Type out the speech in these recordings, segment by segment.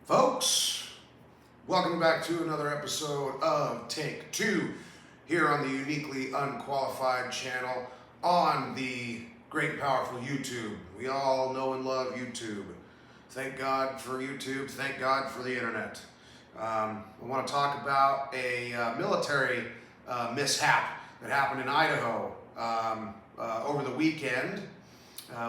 Folks, welcome back to another episode of TK2 here on the Uniquely Unqualified channel on the great and powerful YouTube. We all know and love YouTube. Thank God for YouTube. Thank God for the internet. I want to talk about a military mishap that happened in Idaho over the weekend.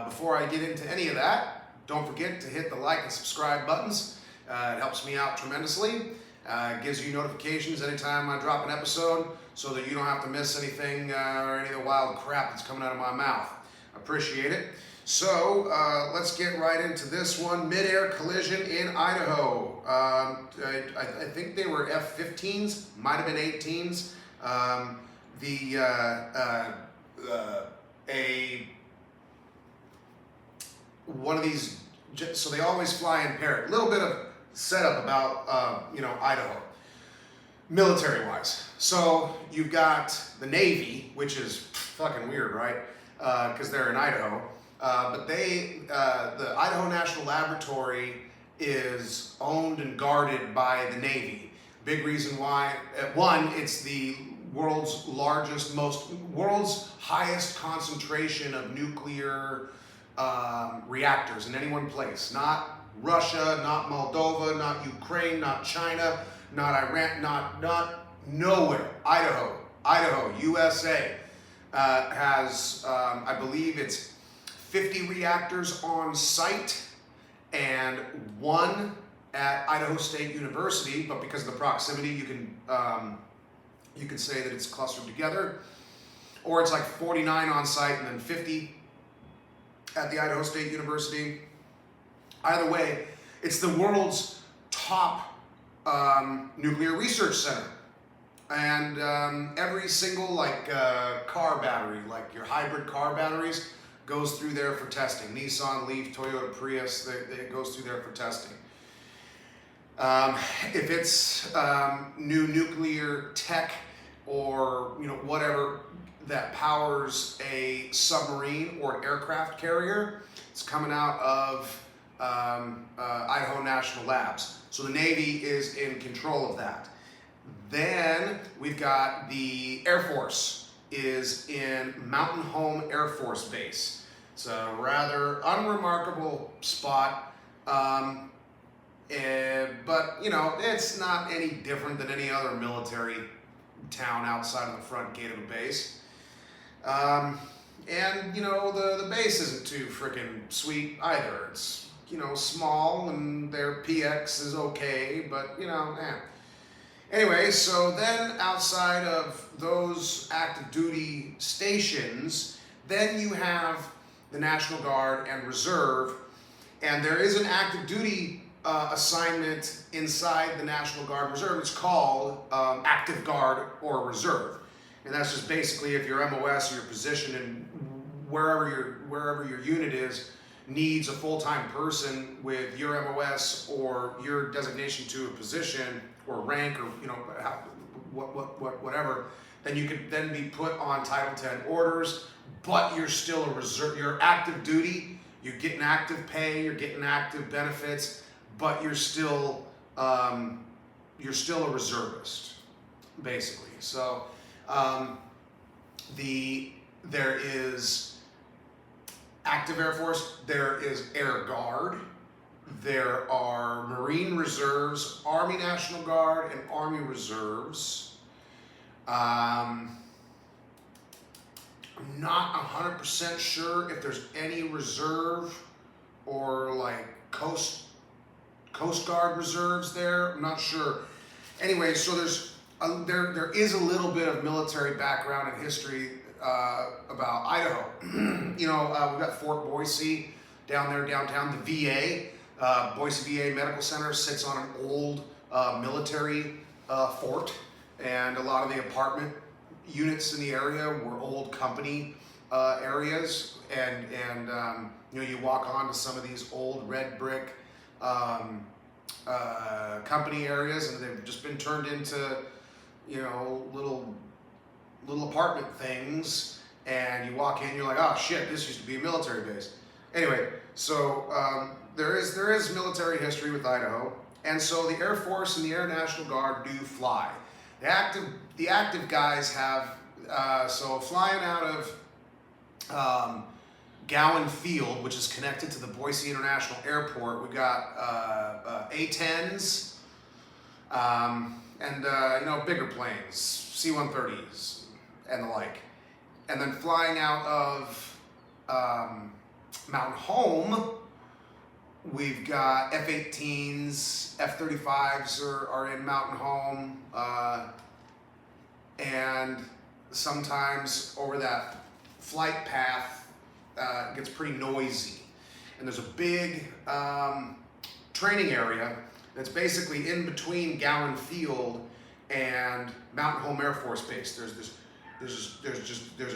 Before I get into any of that, don't forget to hit the like and subscribe buttons. It helps me out tremendously. It gives you notifications anytime I drop an episode so that you don't have to miss anything or any of the wild crap that's coming out of my mouth. Appreciate it. So let's get right into this one. Mid-air collision in Idaho. I think they were F-15s, might have been 18s. One of these, so they always fly in pairs. A little bit of setup about Idaho, military-wise. So you've got the Navy, which is fucking weird, right? Because they're in Idaho. But the Idaho National Laboratory is owned and guarded by the Navy. Big reason why, one, it's the world's highest concentration of nuclear reactors in any one place. Not Russia, not Moldova, not Ukraine, not China, not Iran, not nowhere. Idaho, USA has, I believe it's 50 reactors on site and one at Idaho State University, but because of the proximity, you can say that it's clustered together, or it's like 49 on site and then 50 at the Idaho State University. Either way, it's the world's top nuclear research center. And every single car battery, like your hybrid car batteries, goes through there for testing. Nissan Leaf, Toyota Prius, it goes through there for testing. If it's new nuclear tech or whatever that powers a submarine or an aircraft carrier, it's coming out of Idaho National Labs. So the Navy is in control of that. Then we've got the Air Force is in Mountain Home Air Force Base. It's a rather unremarkable spot, but it's not any different than any other military town outside of the front gate of a base. And the base isn't too freaking sweet either. It's small, and their PX is okay, but Anyway, so then outside of those active duty stations, then you have the National Guard and Reserve, and there is an active duty assignment inside the National Guard Reserve. It's called Active Guard or Reserve, and that's just basically if your MOS or your position and wherever your unit is needs a full-time person with your MOS or your designation to a position or rank or whatever, then you could then be put on Title 10 orders, but you're still a reserve. You're active duty. You're getting active pay. You're getting active benefits, but you're still a reservist, basically. So there is Active Air Force, there is Air Guard, there are Marine Reserves, Army National Guard, and Army Reserves. I'm not 100% sure if there's any reserve or Coast Guard reserves there. I'm not sure. Anyway, so there is a little bit of military background and history about Idaho. We've got Fort Boise down there downtown. The VA, Boise VA Medical Center, sits on an old military fort, and a lot of the apartment units in the area were old company areas, and you walk onto some of these old red brick company areas, and they've just been turned into little apartment things, and you walk in, you're like, oh shit, this used to be a military base. Anyway, so there is military history with Idaho, and so the Air Force and the Air National Guard do fly. The active guys have so flying out of Gowan Field, which is connected to the Boise International Airport. We got A-10s and bigger planes, C-130s and the like. And then flying out of Mountain Home, we've got F-18s, F-35s are in Mountain Home, and sometimes over that flight path gets pretty noisy. And there's a big training area that's basically in between Gowan Field and Mountain Home Air Force Base. There's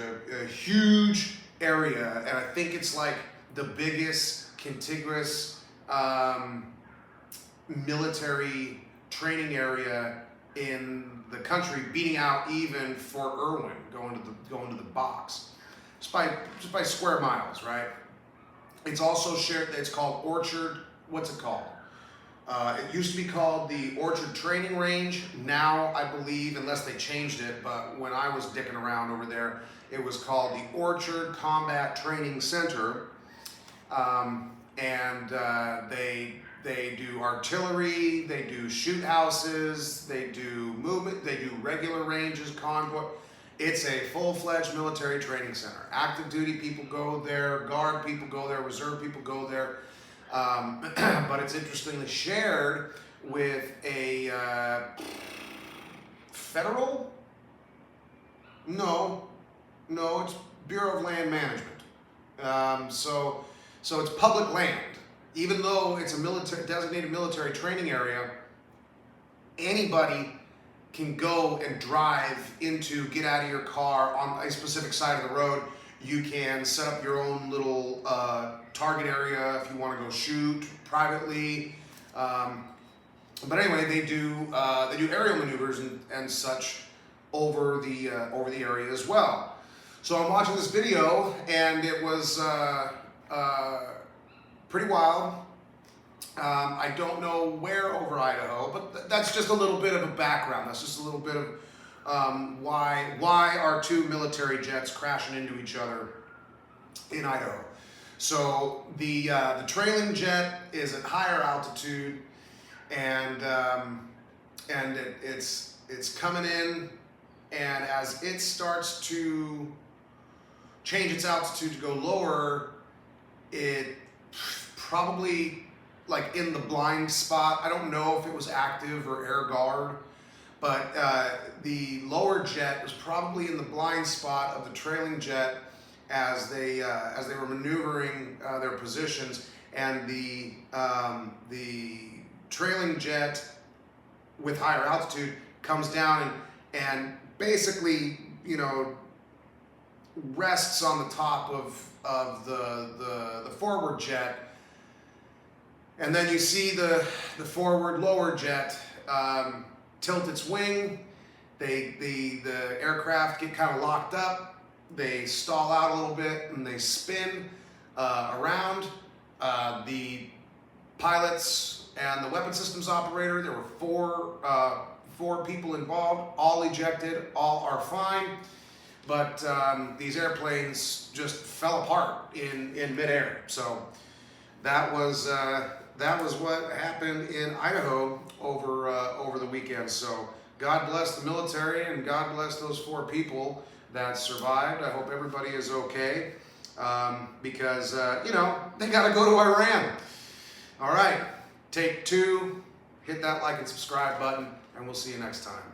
a huge area, and I think it's like the biggest contiguous military training area in the country, beating out even Fort Irwin, going to the box, just by square miles, right? It's also shared. It's called Orchard. What's it called? It used to be called the Orchard Training Range. Now, I believe, unless they changed it, but when I was dicking around over there, it was called the Orchard Combat Training Center. They do artillery, they do shoot houses, they do movement, they do regular ranges, convoy. It's a full-fledged military training center. Active duty people go there, guard people go there, reserve people go there. But it's interestingly shared with a federal? No, it's Bureau of Land Management. So it's public land. Even though it's a designated military training area, anybody can go and drive get out of your car on a specific side of the road. You can set up your own little target area if you want to go shoot privately. But anyway, they do aerial maneuvers and such over the area as well. So I'm watching this video, and it was pretty wild. I don't know where over Idaho, but that's just a little bit of a background. That's just a little bit of why are two military jets crashing into each other in Idaho. So the trailing jet is at higher altitude, and it's coming in, and as it starts to change its altitude to go lower, it probably, like, in the blind spot. I don't know if it was active or air guard, but the lower jet was probably in the blind spot of the trailing jet as they were maneuvering their positions, and the trailing jet with higher altitude comes down and basically, rests on the top of the forward jet. And then you see the forward lower jet tilt its wing. The aircraft get kind of locked up. They stall out a little bit and they spin around. The pilots and the weapon systems operator, there were four people involved, all ejected, all are fine. But these airplanes just fell apart in midair. So that was what happened in Idaho over the weekend. So God bless the military, and God bless those 4 people that survived. I hope everybody is okay, because they got to go to Iran. All right, take 2. Hit that like and subscribe button, and we'll see you next time.